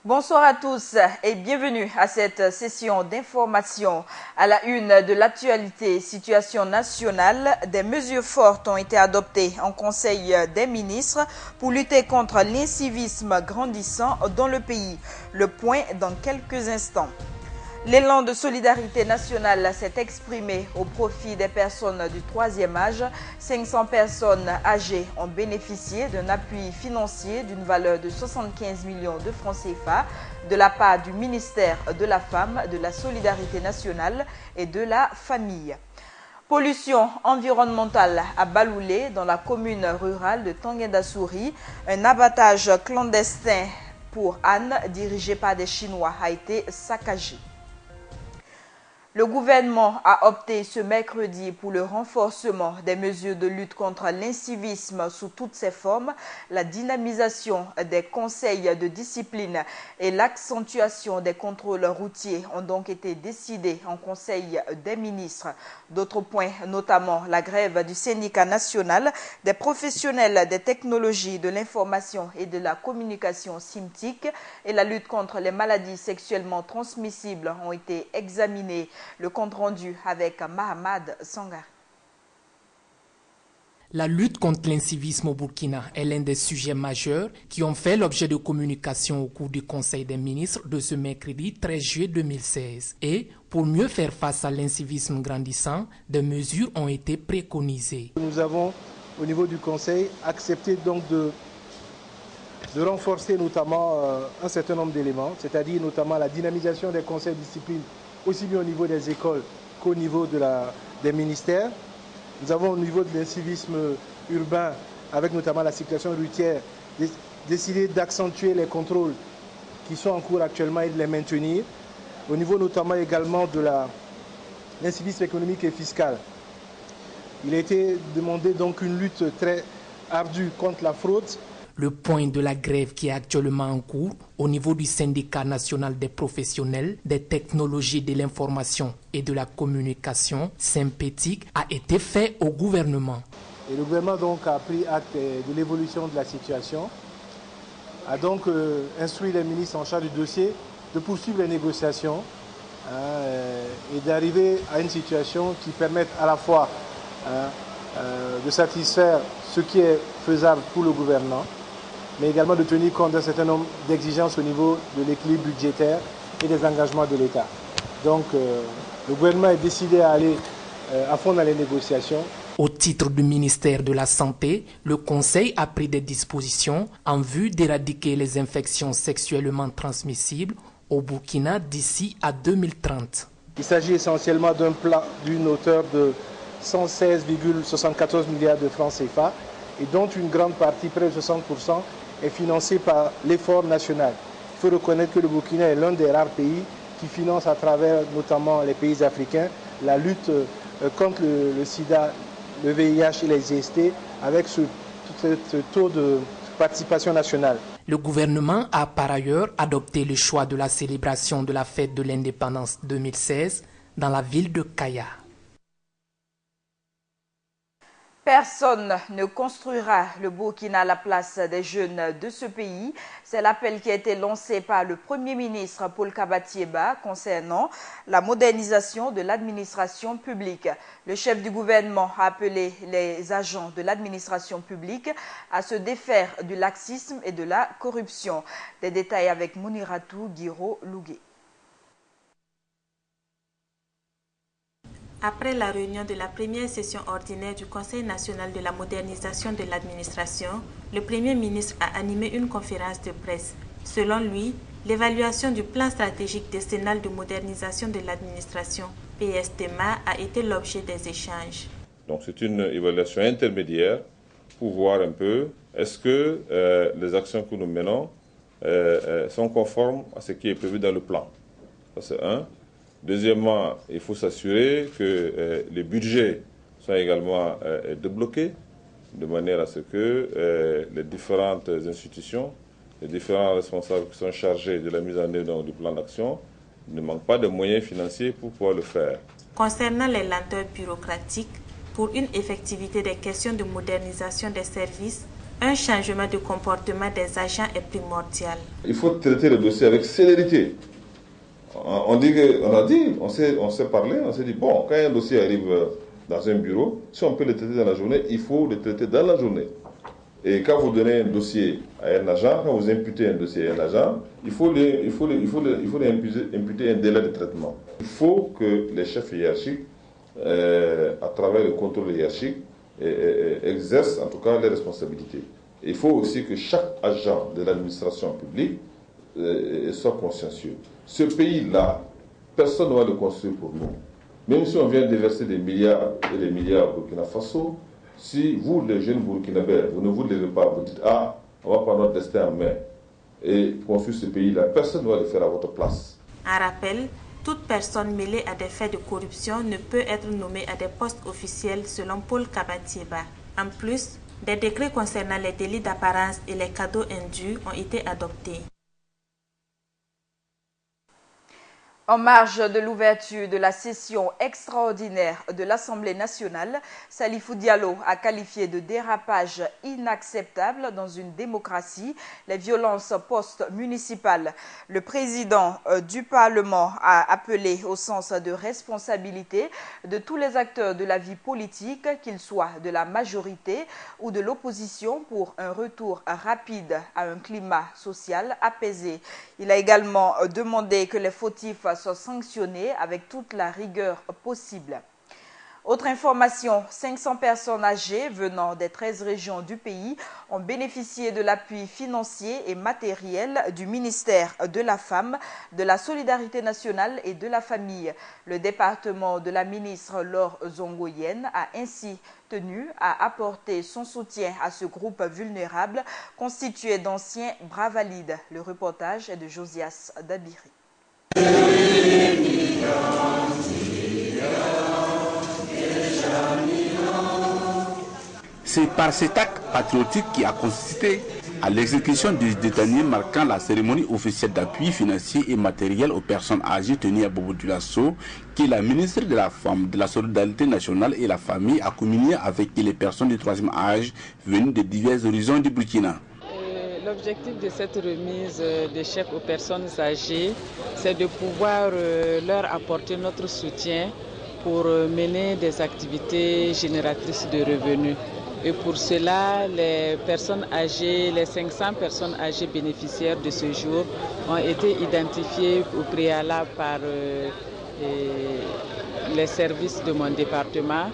Bonsoir à tous et bienvenue à cette session d'information. À la une de l'actualité, situation nationale, des mesures fortes ont été adoptées en Conseil des ministres pour lutter contre l'incivisme grandissant dans le pays. Le point dans quelques instants. L'élan de solidarité nationale s'est exprimé au profit des personnes du troisième âge. 500 personnes âgées ont bénéficié d'un appui financier d'une valeur de 75 millions de francs CFA de la part du ministère de la Femme, de la Solidarité nationale et de la Famille. Pollution environnementale à Baloulé, dans la commune rurale de Tanguy-Dassouri. Un abattage clandestin pour ânes dirigé par des Chinois a été saccagé. Le gouvernement a opté ce mercredi pour le renforcement des mesures de lutte contre l'incivisme sous toutes ses formes, la dynamisation des conseils de discipline et l'accentuation des contrôles routiers ont donc été décidés en Conseil des ministres. D'autres points, notamment la grève du syndicat national des professionnels des technologies de l'information et de la communication SIMTIC et la lutte contre les maladies sexuellement transmissibles ont été examinés. Le compte rendu avec Mahamad Sangar. La lutte contre l'incivisme au Burkina est l'un des sujets majeurs qui ont fait l'objet de communication au cours du Conseil des ministres de ce mercredi 13 juillet 2016. Et pour mieux faire face à l'incivisme grandissant, des mesures ont été préconisées. Nous avons, au niveau du Conseil, accepté donc de renforcer notamment un certain nombre d'éléments, c'est-à-dire notamment la dynamisation des conseils de discipline, aussi bien au niveau des écoles qu'au niveau des ministères. Nous avons au niveau de l'incivisme urbain, avec notamment la circulation routière, décidé d'accentuer les contrôles qui sont en cours actuellement et de les maintenir. Au niveau notamment également de l'incivisme économique et fiscal. Il a été demandé donc une lutte très ardue contre la fraude. Le point de la grève qui est actuellement en cours au niveau du syndicat national des professionnels des technologies de l'information et de la communication, SYMPETIC, a été fait au gouvernement. Et le gouvernement donc a pris acte de l'évolution de la situation, a donc instruit les ministres en charge du dossier de poursuivre les négociations et d'arriver à une situation qui permette à la fois de satisfaire ce qui est faisable pour le gouvernement, mais également de tenir compte d'un certain nombre d'exigences au niveau de l'équilibre budgétaire et des engagements de l'État. Donc le gouvernement est décidé à aller à fond dans les négociations. Au titre du ministère de la Santé, le Conseil a pris des dispositions en vue d'éradiquer les infections sexuellement transmissibles au Burkina d'ici à 2030. Il s'agit essentiellement d'un plan d'une hauteur de 116,74 milliards de francs CFA et dont une grande partie, près de 60%, est financée par l'effort national. Il faut reconnaître que le Burkina est l'un des rares pays qui finance à travers notamment les pays africains la lutte contre le sida, le VIH et les IST avec ce taux de participation nationale. Le gouvernement a par ailleurs adopté le choix de la célébration de la fête de l'indépendance 2016 dans la ville de Kaya. Personne ne construira le Burkina à la place des jeunes de ce pays. C'est l'appel qui a été lancé par le Premier ministre Paul Kabatieba concernant la modernisation de l'administration publique. Le chef du gouvernement a appelé les agents de l'administration publique à se défaire du laxisme et de la corruption. Des détails avec Mouniratou Guiro Lougué. Après la réunion de la première session ordinaire du Conseil national de la modernisation de l'administration, le Premier ministre a animé une conférence de presse. Selon lui, l'évaluation du plan stratégique décennal de modernisation de l'administration, PSDMA, a été l'objet des échanges. Donc c'est une évaluation intermédiaire pour voir un peu est-ce que les actions que nous menons sont conformes à ce qui est prévu dans le plan. Ça c'est un. Deuxièmement, il faut s'assurer que les budgets soient également débloqués de manière à ce que les différentes institutions, les différents responsables qui sont chargés de la mise en œuvre du plan d'action ne manquent pas de moyens financiers pour pouvoir le faire. Concernant les lenteurs bureaucratiques, pour une effectivité des questions de modernisation des services, Un changement de comportement des agents est primordial. Il faut traiter le dossier avec célérité. On s'est parlé, on s'est dit, bon, quand un dossier arrive dans un bureau, si on peut le traiter dans la journée, il faut le traiter dans la journée. Et quand vous donnez un dossier à un agent, quand vous imputez un dossier à un agent, il faut imputer un délai de traitement. Il faut que les chefs hiérarchiques, à travers le contrôle hiérarchique, exercent en tout cas les responsabilités. Il faut aussi que chaque agent de l'administration publique soit consciencieux. Ce pays-là, personne ne va le construire pour nous. Même si on vient déverser des milliards et des milliards au Burkina Faso, si vous, les jeunes Burkinabés, vous ne vous levez pas, vous dites « Ah, on va prendre notre destin en main et construire ce pays-là », personne ne va le faire à votre place. En rappel, toute personne mêlée à des faits de corruption ne peut être nommée à des postes officiels selon Paul Kabatieba. En plus, des décrets concernant les délits d'apparence et les cadeaux indus ont été adoptés. En marge de l'ouverture de la session extraordinaire de l'Assemblée nationale, Salifou Diallo a qualifié de dérapage inacceptable dans une démocratie les violences post-municipales. Le président du Parlement a appelé au sens de responsabilité de tous les acteurs de la vie politique, qu'ils soient de la majorité ou de l'opposition, pour un retour rapide à un climat social apaisé. Il a également demandé que les fautifs soient sanctionnés avec toute la rigueur possible. Autre information, 500 personnes âgées venant des 13 régions du pays ont bénéficié de l'appui financier et matériel du ministère de la Femme, de la Solidarité nationale et de la Famille. Le département de la ministre Laure Zongoyen a ainsi tenu à apporter son soutien à ce groupe vulnérable constitué d'anciens bravalides. Le reportage est de Josias Dabiri. C'est par cet acte patriotique qui a consisté à l'exécution du détenu marquant la cérémonie officielle d'appui financier et matériel aux personnes âgées tenues à Bobo Dioulasso que la ministre de la Femme, de la Solidarité nationale et la Famille a communié avec les personnes du troisième âge venues de divers horizons du Burkina. L'objectif de cette remise de chèques aux personnes âgées, c'est de pouvoir leur apporter notre soutien pour mener des activités génératrices de revenus. Et pour cela, les personnes âgées, les 500 personnes âgées bénéficiaires de ce jour ont été identifiées au préalable par les services de mon département.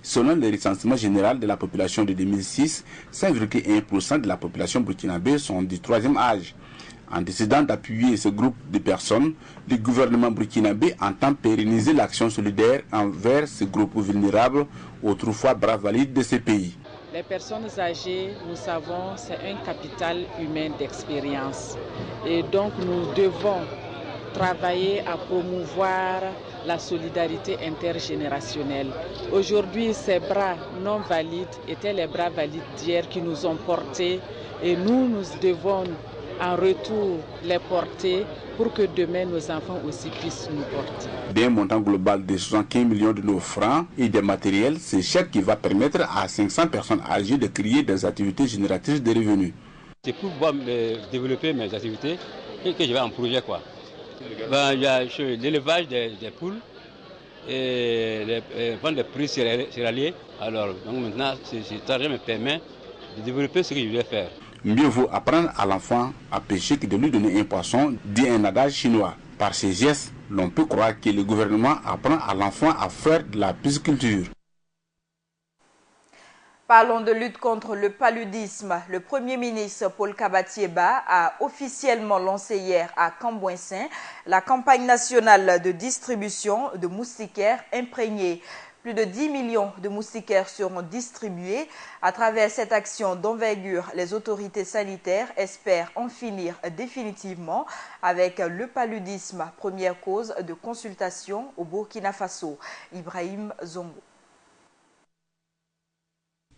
Selon le recensement général de la population de 2006, 5,1% de la population burkinabé sont du troisième âge. En décidant d'appuyer ce groupe de personnes, le gouvernement burkinabé entend pérenniser l'action solidaire envers ce groupe vulnérable, autrefois bras valides de ce pays. Les personnes âgées, nous savons, c'est un capital humain d'expérience. Et donc nous devons travailler à promouvoir la solidarité intergénérationnelle. Aujourd'hui, ces bras non valides étaient les bras valides d'hier qui nous ont portés et nous devons en retour les porter pour que demain nos enfants aussi puissent nous porter. D'un montant global de 75 millions de nos francs et des matériels, c'est chèque qui va permettre à 500 personnes âgées de créer des activités génératrices de revenus. C'est pour pouvoir développer mes activités que je vais en projet quoi. Ben, il y a l'élevage des poules et vendre des produits céréaliers. Alors donc maintenant, cet argent me permet de développer ce que je voulais faire. Mieux vaut apprendre à l'enfant à pêcher que de lui donner un poisson, dit un adage chinois. Par ces gestes, l'on peut croire que le gouvernement apprend à l'enfant à faire de la pisciculture. Parlons de lutte contre le paludisme. Le Premier ministre Paul Kabatieba a officiellement lancé hier à Cambouensin la campagne nationale de distribution de moustiquaires imprégnés. Plus de 10 millions de moustiquaires seront distribués. À travers cette action d'envergure, les autorités sanitaires espèrent en finir définitivement avec le paludisme, première cause de consultation au Burkina Faso. Ibrahim Zongo.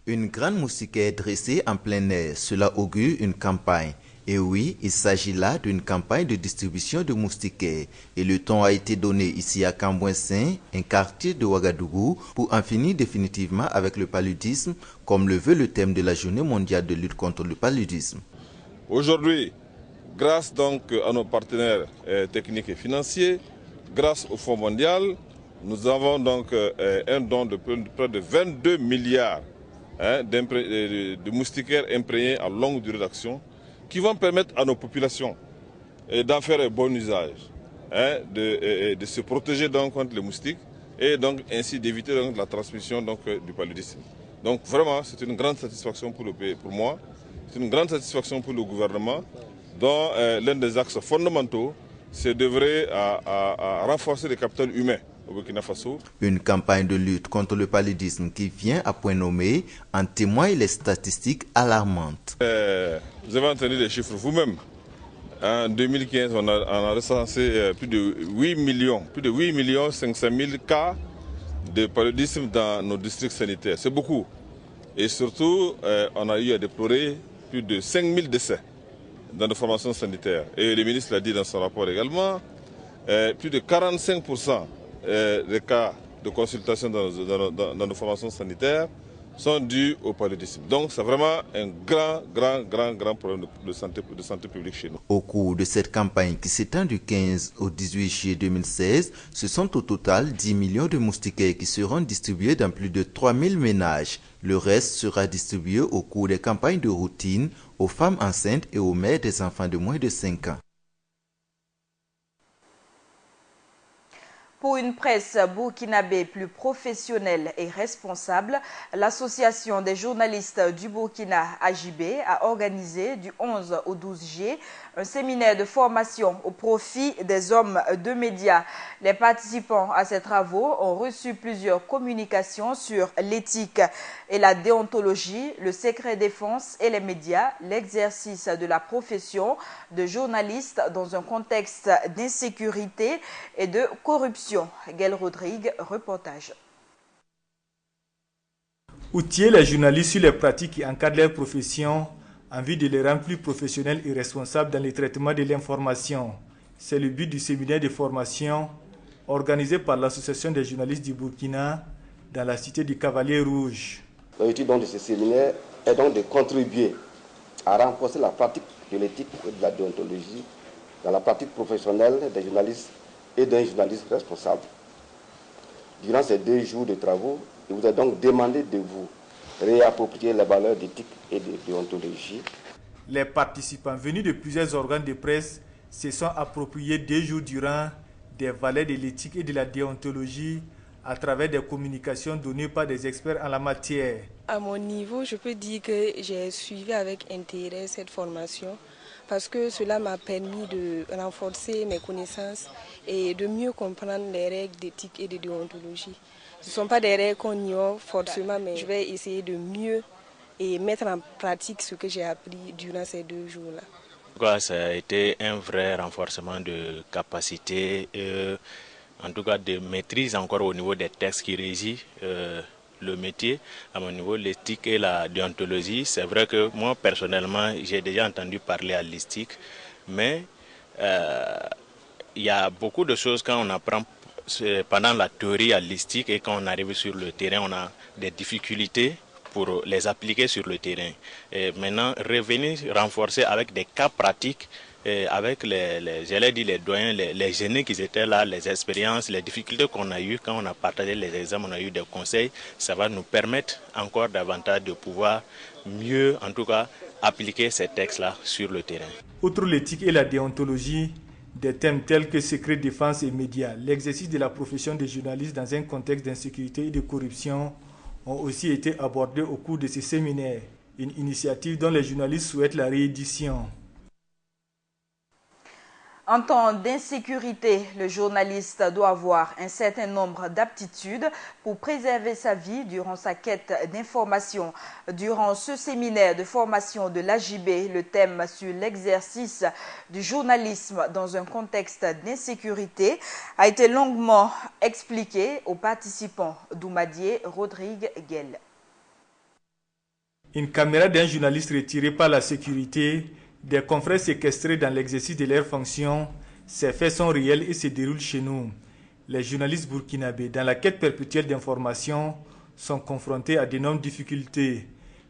Une grande moustiquaire dressée en plein air, cela augure une campagne Et oui, il s'agit là d'une campagne de distribution de moustiquaires. Et le ton a été donné ici à Cambouensin, un quartier de Ouagadougou, pour en finir définitivement avec le paludisme, comme le veut le thème de la Journée mondiale de lutte contre le paludisme. Aujourd'hui, grâce donc à nos partenaires techniques et financiers, grâce au Fonds mondial, nous avons donc un don de près de 22 milliards de moustiquaires imprégnés à longue durée d'action qui vont permettre à nos populations d'en faire un bon usage, de se protéger donc contre les moustiques et donc ainsi d'éviter donc la transmission donc, du paludisme. Donc vraiment, c'est une grande satisfaction pour le pays, pour moi, c'est une grande satisfaction pour le gouvernement, dont l'un des axes fondamentaux, c'est d'œuvrer à renforcer le capital humain au Burkina Faso. Une campagne de lutte contre le paludisme qui vient à point nommé, en témoignent les statistiques alarmantes. Vous avez entendu les chiffres vous-même. En 2015, on a recensé plus de 8 millions 500 000 cas de paludisme dans nos districts sanitaires. C'est beaucoup. Et surtout, on a eu à déplorer plus de 5 000 décès dans nos formations sanitaires. Et le ministre l'a dit dans son rapport également, plus de 45% des cas de consultation dans nos formations sanitaires sont dus au paludisme. Donc c'est vraiment un grand problème de santé publique chez nous. Au cours de cette campagne qui s'étend du 15 au 18 juillet 2016, ce sont au total 10 millions de moustiquaires qui seront distribués dans plus de 3000 ménages. Le reste sera distribué au cours des campagnes de routine aux femmes enceintes et aux mères des enfants de moins de 5 ans. Pour une presse burkinabé plus professionnelle et responsable, l'Association des journalistes du Burkina, AJB, a organisé du 11 au 12 juillet un séminaire de formation au profit des hommes de médias. Les participants à ces travaux ont reçu plusieurs communications sur l'éthique et la déontologie, le secret défense et les médias, l'exercice de la profession de journaliste dans un contexte d'insécurité et de corruption. Gaël Rodrigue, reportage. Outiller les journalistes sur les pratiques qui encadrent leur profession en vue de les rendre plus professionnels et responsables dans le traitement de l'information. C'est le but du séminaire de formation organisé par l'Association des journalistes du Burkina dans la cité du Cavalier Rouge. L'objectif de ce séminaire est donc de contribuer à renforcer la pratique de l'éthique et de la déontologie dans la pratique professionnelle des journalistes et d'un journaliste responsable. Durant ces 2 jours de travaux, il vous est donc demandé de vous réapproprier les valeurs d'éthique et de déontologie. Les participants venus de plusieurs organes de presse se sont appropriés 2 jours durant des valeurs de l'éthique et de la déontologie à travers des communications données par des experts en la matière. À mon niveau, je peux dire que j'ai suivi avec intérêt cette formation parce que cela m'a permis de renforcer mes connaissances et de mieux comprendre les règles d'éthique et de déontologie. Ce ne sont pas des règles qu'on ignore forcément, mais je vais essayer de mieux et mettre en pratique ce que j'ai appris durant ces 2 jours-là. Ça a été un vrai renforcement de capacité, en tout cas de maîtrise encore au niveau des textes qui régissent le métier, à mon niveau l'éthique et la déontologie. C'est vrai que moi personnellement j'ai déjà entendu parler à l'éthique, mais il y a beaucoup de choses quand on apprend pendant la théorie à l'éthique et quand on arrive sur le terrain, on a des difficultés pour les appliquer sur le terrain. Et maintenant, revenir renforcer avec des cas pratiques, avec les doyens, les aînés qui étaient là, les expériences, les difficultés qu'on a eues quand on a partagé les examens, on a eu des conseils, ça va nous permettre encore davantage de pouvoir mieux, en tout cas, appliquer ces textes-là sur le terrain. Outre l'éthique et la déontologie, des thèmes tels que secret défense et médias, l'exercice de la profession de journaliste dans un contexte d'insécurité et de corruption ont aussi été abordés au cours de ces séminaires, une initiative dont les journalistes souhaitent la réédition. En temps d'insécurité, le journaliste doit avoir un certain nombre d'aptitudes pour préserver sa vie durant sa quête d'information. Durant ce séminaire de formation de l'AJB, le thème sur l'exercice du journalisme dans un contexte d'insécurité a été longuement expliqué aux participants. Doumadier Rodrigue Guel. Une caméra d'un journaliste retirée par la sécurité Des confrères séquestrés dans l'exercice de leurs fonctions, ces faits sont réels et se déroulent chez nous. Les journalistes burkinabés, dans la quête perpétuelle d'information, sont confrontés à d'énormes difficultés.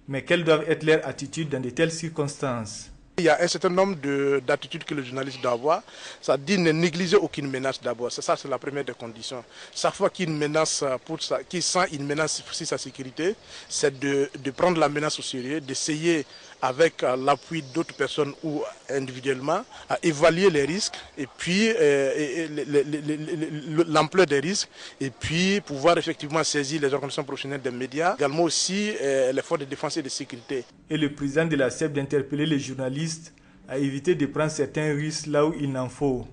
Mais quelles doivent être leurs attitudes dans de telles circonstances? Il y a un certain nombre d'attitudes que le journaliste doit avoir. Ça dit ne négliger aucune menace d'abord. Ça, c'est la première des conditions. Chaque fois qu'il sent une menace pour sa sécurité, c'est de prendre la menace au sérieux, d'essayer avec l'appui d'autres personnes ou individuellement à évaluer les risques et puis l'ampleur des risques et puis pouvoir effectivement saisir les organisations professionnelles des médias, également aussi les forces de défense et de sécurité. Et le président de la CEP d'interpeller les journalistes à éviter de prendre certains risques là où il n'en faut.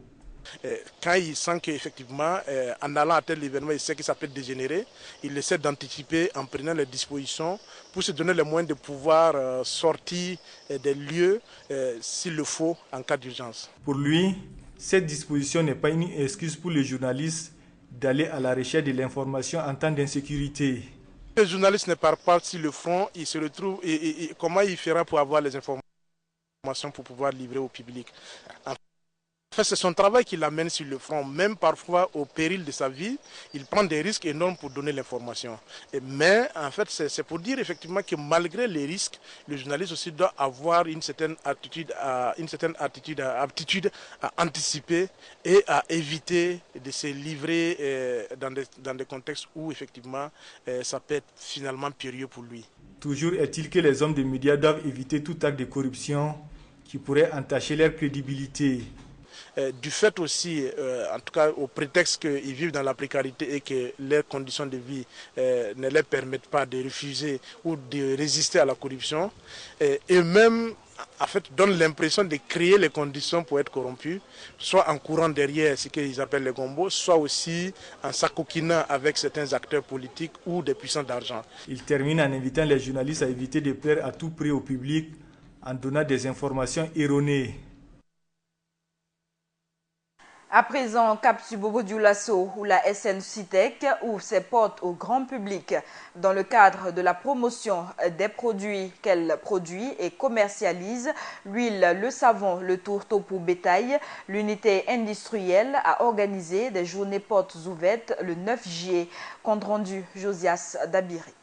Quand il sent qu'effectivement, en allant à tel événement, il sait que ça peut dégénérer, il essaie d'anticiper en prenant les dispositions pour se donner les moyens de pouvoir sortir des lieux s'il le faut en cas d'urgence. Pour lui, cette disposition n'est pas une excuse pour les journalistes d'aller à la recherche de l'information en temps d'insécurité. Le journaliste ne part pas sur le front, il se retrouve et comment il fera pour avoir les informations pour pouvoir livrer au public. En fait, c'est son travail qui l'amène sur le front, même parfois au péril de sa vie. Il prend des risques énormes pour donner l'information. Mais en fait, c'est pour dire effectivement que malgré les risques, le journaliste aussi doit avoir une certaine aptitude à anticiper et à éviter de se livrer dans des contextes où effectivement ça peut être finalement périlleux pour lui. Toujours est-il que les hommes des médias doivent éviter tout acte de corruption qui pourrait entacher leur crédibilité. Du fait aussi, en tout cas au prétexte qu'ils vivent dans la précarité et que leurs conditions de vie ne leur permettent pas de refuser ou de résister à la corruption, et même en fait donnent l'impression de créer les conditions pour être corrompus, soit en courant derrière ce qu'ils appellent les gombos, soit aussi en s'acoquinant avec certains acteurs politiques ou des puissants d'argent. Il termine en invitant les journalistes à éviter de plaire à tout prix au public en donnant des informations erronées. À présent, cap sur Bobo Dioulasso, où la SNCITEC ouvre ses portes au grand public dans le cadre de la promotion des produits qu'elle produit et commercialise. L'huile, le savon, le tourteau pour bétail. L'unité industrielle a organisé des journées portes ouvertes le 9 juillet. Compte rendu Josias Dabiri.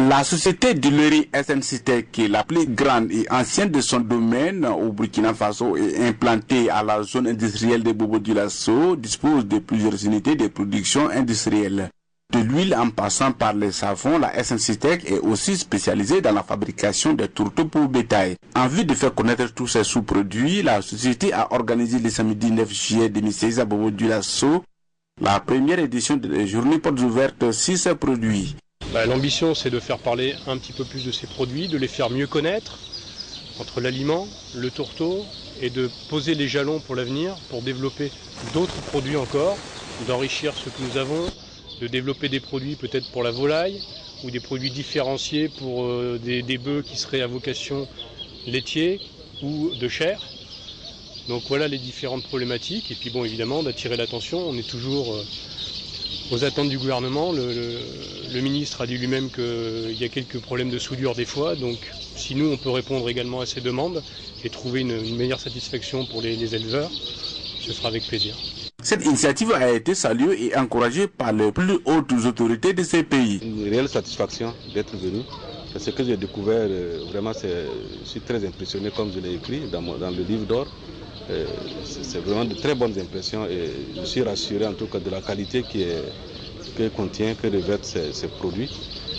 La société d'huilerie SNCITEC, qui est la plus grande et ancienne de son domaine au Burkina Faso et implantée à la zone industrielle de Bobo Dioulasso, dispose de plusieurs unités de production industrielle. De l'huile en passant par les savons, la SNCITEC est aussi spécialisée dans la fabrication des tourteaux pour bétail. En vue de faire connaître tous ces sous-produits, la société a organisé le samedi 9 juillet 2016 à Bobo Dioulasso la première édition des journées portes ouvertes sur ces produits. L'ambition, c'est de faire parler un petit peu plus de ces produits, de les faire mieux connaître entre l'aliment, le tourteau, et de poser les jalons pour l'avenir, pour développer d'autres produits encore, d'enrichir ce que nous avons, de développer des produits peut-être pour la volaille, ou des produits différenciés pour des bœufs qui seraient à vocation laitier ou de chair. Donc voilà les différentes problématiques, et puis bon, évidemment d'attirer l'attention. On est toujours aux attentes du gouvernement. Le ministre a dit lui-même qu'il y a quelques problèmes de soudure des fois, donc si nous on peut répondre également à ces demandes et trouver une meilleure satisfaction pour les éleveurs, ce sera avec plaisir. Cette initiative a été saluée et encouragée par les plus hautes autorités de ces pays. Une réelle satisfaction d'être venu. Ce que j'ai découvert, vraiment, je suis très impressionné comme je l'ai écrit dans le livre d'or. C'est vraiment de très bonnes impressions et je suis rassuré en tout cas de la qualité que revêtent ces produits,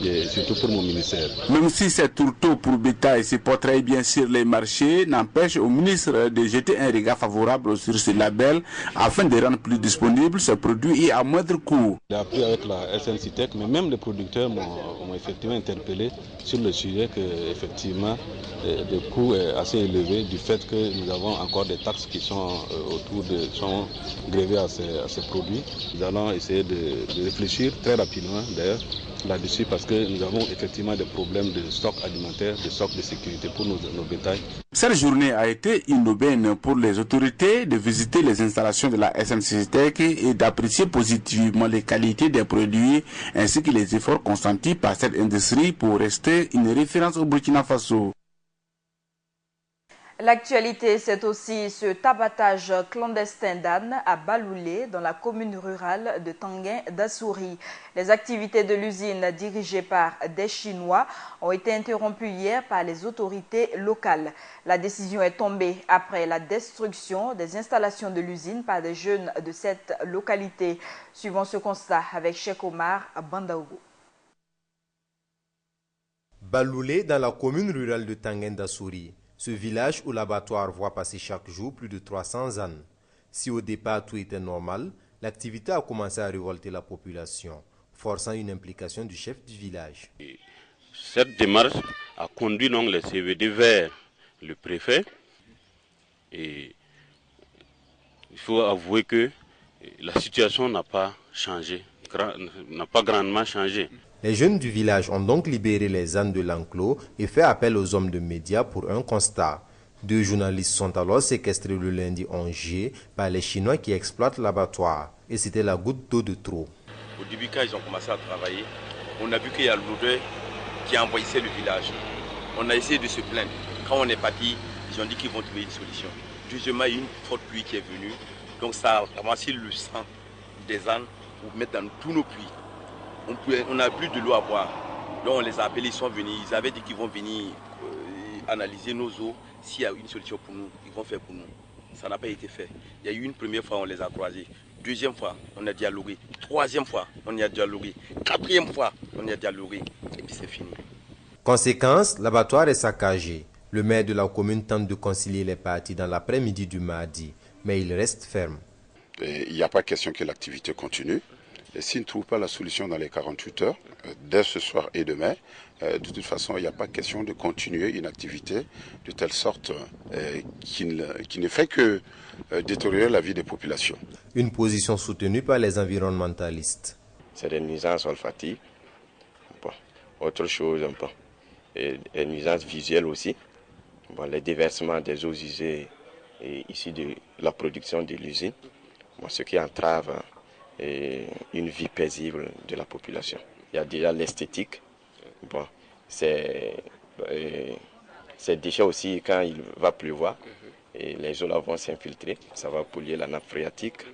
et surtout pour mon ministère. Même si ces tourteaux pour bétail se portent très bien sur les marchés, n'empêche au ministre de jeter un regard favorable sur ce label afin de rendre plus disponibles ces produits et à moindre coût. J'ai appris avec la SNCITEC, mais même les producteurs m'ont effectivement interpellé sur le sujet que effectivement le coût est assez élevé du fait que nous avons encore des taxes qui sont sont grevées à ces produits. Nous allons essayer de réfléchir très rapidement d'ailleurs là-dessus parce que nous avons effectivement des problèmes de stock alimentaire, de stock de sécurité pour nos bétails. Cette journée a été une aubaine pour les autorités de visiter les installations de la SNCITEC et d'apprécier positivement les qualités des produits ainsi que les efforts consentis par cette industrie pour rester une référence au Burkina Faso. L'actualité, c'est aussi ce tabatage clandestin d'ânes à Baloulé, dans la commune rurale de Tanguin d'Assouri. Les activités de l'usine dirigée par des Chinois ont été interrompues hier par les autorités locales. La décision est tombée après la destruction des installations de l'usine par des jeunes de cette localité. Suivons ce constat avec Cheikh Omar Bandaogo. Baloulé, dans la commune rurale de Tanguin d'Assouri. Ce village où l'abattoir voit passer chaque jour plus de 300 ânes. Si au départ tout était normal, l'activité a commencé à révolter la population, forçant une implication du chef du village. Cette démarche a conduit donc les CVD vers le préfet et il faut avouer que la situation n'a pas changé, n'a pas grandement changé. Les jeunes du village ont donc libéré les ânes de l'enclos et fait appel aux hommes de médias pour un constat. 2 journalistes sont alors séquestrés le lundi 11 juillet par les Chinois qui exploitent l'abattoir. Et c'était la goutte d'eau de trop. Au début, quand ils ont commencé à travailler, on a vu qu'il y a l'odeur qui envahissait le village. On a essayé de se plaindre. Quand on est parti, ils ont dit qu'ils vont trouver une solution. Deuxièmement, il y a eu une forte pluie qui est venue. Donc ça a ramassé le sang des ânes pour mettre dans tous nos puits. On n'a plus de l'eau à boire. Donc on les a appelés, ils sont venus. Ils avaient dit qu'ils vont venir analyser nos eaux. S'il y a une solution pour nous, ils vont faire pour nous. Ça n'a pas été fait. Il y a eu une première fois, on les a croisés. Deuxième fois, on a dialogué. Troisième fois, on y a dialogué. Quatrième fois, on y a dialogué. Et puis c'est fini. Conséquence, l'abattoir est saccagé. Le maire de la commune tente de concilier les parties dans l'après-midi du mardi, mais il reste ferme. Il n'y a pas question que l'activité continue. Et s'ils ne trouvent pas la solution dans les 48 heures, dès ce soir et demain, de toute façon, il n'y a pas question de continuer une activité de telle sorte qui ne fait que détériorer la vie des populations. Une position soutenue par les environnementalistes. C'est des nuisances olfatives, bon, autre chose un peu, et des nuisances visuelles aussi. Bon, les déversements des eaux usées ici de la production de l'usine, bon, ce qui entrave une vie paisible de la population. Il y a déjà l'esthétique. Bon, ces déchets aussi, quand il va pleuvoir, et les eaux là vont s'infiltrer, ça va polluer la nappe phréatique.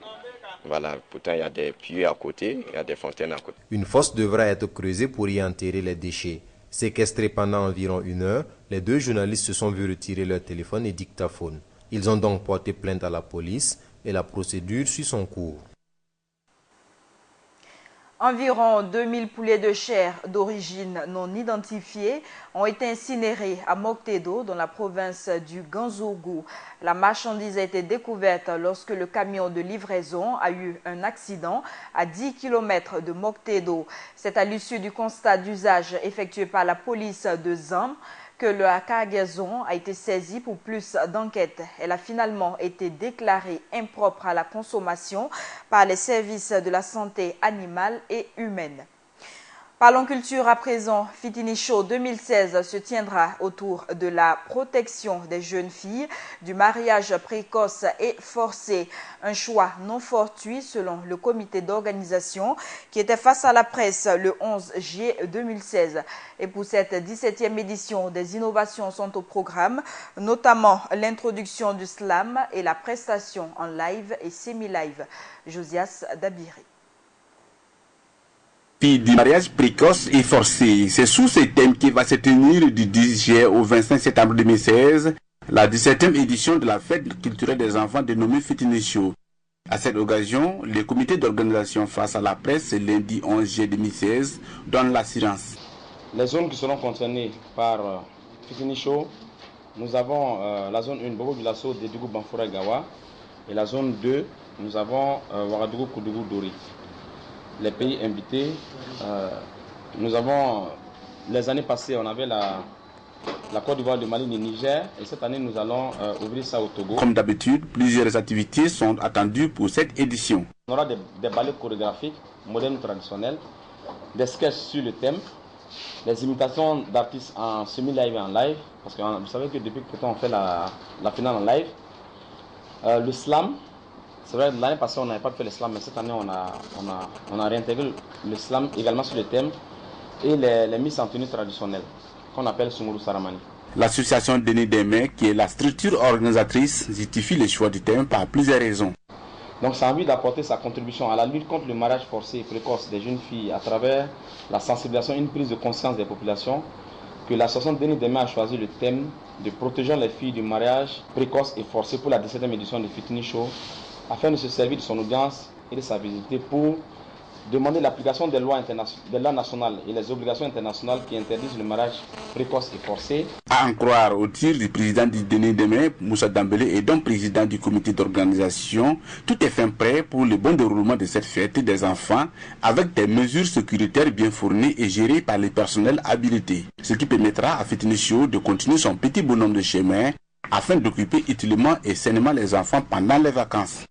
Voilà, pourtant il y a des puits à côté, il y a des fontaines à côté. Une fosse devra être creusée pour y enterrer les déchets. Séquestrés pendant environ 1 heure, les 2 journalistes se sont vus retirer leur téléphone et dictaphone. Ils ont donc porté plainte à la police et la procédure suit son cours. Environ 2000 poulets de chair d'origine non identifiée ont été incinérés à Moctedo, dans la province du Ganzougou. La marchandise a été découverte lorsque le camion de livraison a eu un accident à 10 km de Moctedo. C'est à l'issue du constat d'usage effectué par la police de Zam que la cargaison a été saisie pour plus d'enquête. Elle a finalement été déclarée impropre à la consommation par les services de la santé animale et humaine. Parlons culture à présent. Fitini Show 2016 se tiendra autour de la protection des jeunes filles, du mariage précoce et forcé. Un choix non fortuit selon le comité d'organisation qui était face à la presse le 11 juillet 2016. Et pour cette 17e édition, des innovations sont au programme, notamment l'introduction du slam et la prestation en live et semi-live. Josias Dabiri. Du mariage précoce et forcé. C'est sous ce thème qui va se tenir du 10 juillet au 25 septembre 2016 la 17e édition de la fête culturelle des enfants dénommée Fitini Show. À cette occasion, le comité d'organisation face à la presse lundi 11 juillet 2016 donne l'assurance. Les zones qui seront concernées par Fitini Show, nous avons la zone 1 Bobo Dioulasso, Dédougou Banfoura Gawa, et la zone 2, nous avons Ouagadougou Koudougou Dori. Les pays invités, nous avons, les années passées, on avait la Côte d'Ivoire, le Mali, le Niger, et cette année, nous allons ouvrir ça au Togo. Comme d'habitude, plusieurs activités sont attendues pour cette édition. On aura des ballets chorégraphiques, modernes ou traditionnels, des sketchs sur le thème, des imitations d'artistes en semi-live et en live, parce que vous savez que depuis que on fait la finale en live, le slam. C'est vrai, l'année passée, on n'avait pas fait le slam, mais cette année, on a réintégré le slam également sur le thème et les mises en tenue traditionnelles, qu'on appelle Sunguru Saramani. L'association Denis Demain, qui est la structure organisatrice, justifie le choix du thème par plusieurs raisons. Donc c'est envie d'apporter sa contribution à la lutte contre le mariage forcé et précoce des jeunes filles à travers la sensibilisation et une prise de conscience des populations que l'association Denis Demain a choisi le thème de protéger les filles du mariage précoce et forcé pour la 17e édition de Fitini Show afin de se servir de son audience et de sa visibilité pour demander l'application des lois nationales et les obligations internationales qui interdisent le mariage précoce et forcé. À en croire au tir du président du Denis Demain, Moussa Dambélé, et donc président du comité d'organisation, tout est fin prêt pour le bon déroulement de cette fête des enfants avec des mesures sécuritaires bien fournies et gérées par les personnels habilités. Ce qui permettra à Fitini Show de continuer son petit bonhomme de chemin afin d'occuper utilement et sainement les enfants pendant les vacances.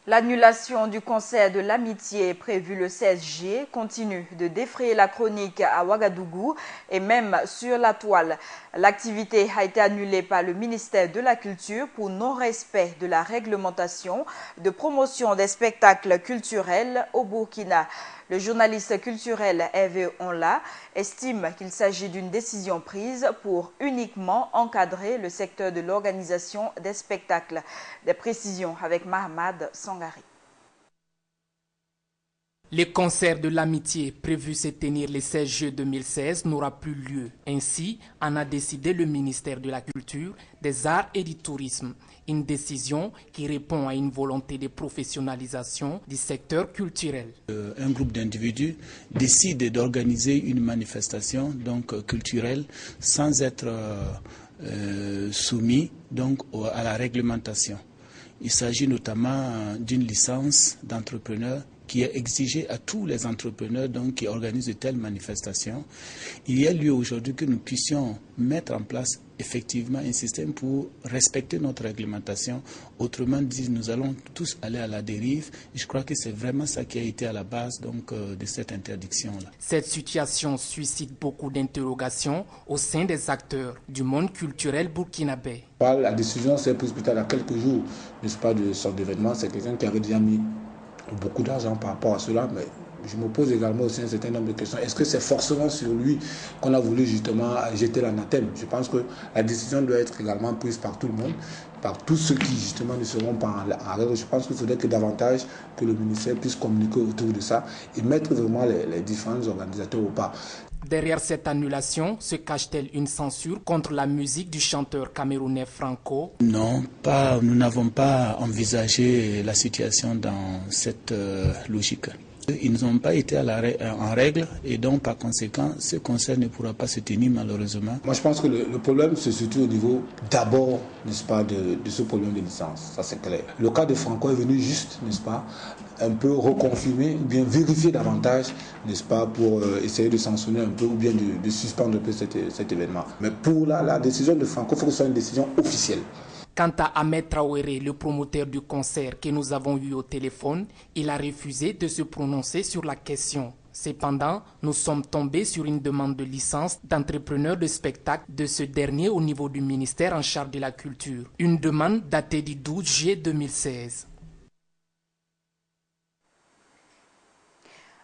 L'annulation du concert de l'amitié prévu le 16 juillet continue de défrayer la chronique à Ouagadougou et même sur la toile. L'activité a été annulée par le ministère de la Culture pour non-respect de la réglementation de promotion des spectacles culturels au Burkina. Le journaliste culturel Hervé Onla estime qu'il s'agit d'une décision prise pour uniquement encadrer le secteur de l'organisation des spectacles. Des précisions avec Mahamad Sangari. Le concert de l'amitié prévu se tenir le 16 juillet 2016 n'aura plus lieu. Ainsi en a décidé le ministère de la Culture, des Arts et du Tourisme. Une décision qui répond à une volonté de professionnalisation du secteur culturel. Un groupe d'individus décide d'organiser une manifestation culturelle sans être soumis à la réglementation. Il s'agit notamment d'une licence d'entrepreneur qui est exigée à tous les entrepreneurs qui organisent de telles manifestations. Il y a lieu aujourd'hui que nous puissions mettre en place effectivement un système pour respecter notre réglementation. Autrement dit, nous allons tous aller à la dérive. Je crois que c'est vraiment ça qui a été à la base de cette interdiction-là. Cette situation suscite beaucoup d'interrogations au sein des acteurs du monde culturel burkinabé. La décision s'est prise plus tard, à quelques jours, n'est-ce pas, de ce événement. C'est quelqu'un qui avait déjà mis beaucoup d'argent par rapport à cela, mais je me pose également aussi un certain nombre de questions. Est-ce que c'est forcément sur lui qu'on a voulu justement jeter l'anathème? Je pense que la décision doit être également prise par tout le monde, par tous ceux qui justement ne seront pas en règle. Je pense qu'il faudrait que davantage que le ministère puisse communiquer autour de ça et mettre vraiment les différents organisateurs au pas. Derrière cette annulation, se cache-t-elle une censure contre la musique du chanteur camerounais Franco? Non, nous n'avons pas envisagé la situation dans cette logique. Ils n'ont pas été en règle et donc par conséquent, ce concert ne pourra pas se tenir malheureusement. Moi je pense que le problème se situe au niveau d'abord, n'est-ce pas, de ce problème de licence, ça c'est clair. Le cas de Franco est venu juste, n'est-ce pas, un peu reconfirmer ou bien vérifier davantage, n'est-ce pas, pour essayer de sanctionner un peu ou bien de suspendre un peu cet événement. Mais pour la décision de Franco, il faut que ce soit une décision officielle. Quant à Ahmed Traoré, le promoteur du concert que nous avons eu au téléphone, il a refusé de se prononcer sur la question. Cependant, nous sommes tombés sur une demande de licence d'entrepreneur de spectacle de ce dernier au niveau du ministère en charge de la culture. Une demande datée du 12 juillet 2016.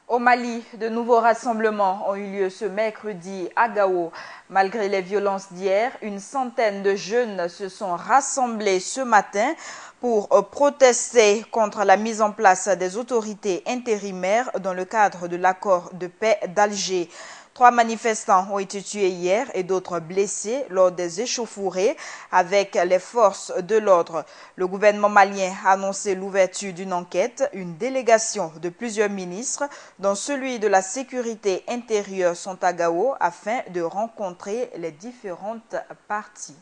Au Mali, de nouveaux rassemblements ont eu lieu ce mercredi à Gao. Malgré les violences d'hier, une centaine de jeunes se sont rassemblés ce matin pour protester contre la mise en place des autorités intérimaires dans le cadre de l'accord de paix d'Alger. 3 manifestants ont été tués hier et d'autres blessés lors des échauffourées avec les forces de l'ordre. Le gouvernement malien a annoncé l'ouverture d'une enquête. Une délégation de plusieurs ministres, dont celui de la sécurité intérieure, sont à Gao afin de rencontrer les différentes parties.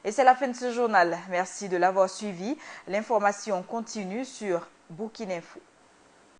Et c'est la fin de ce journal. Merci de l'avoir suivi. L'information continue sur Burkina Info.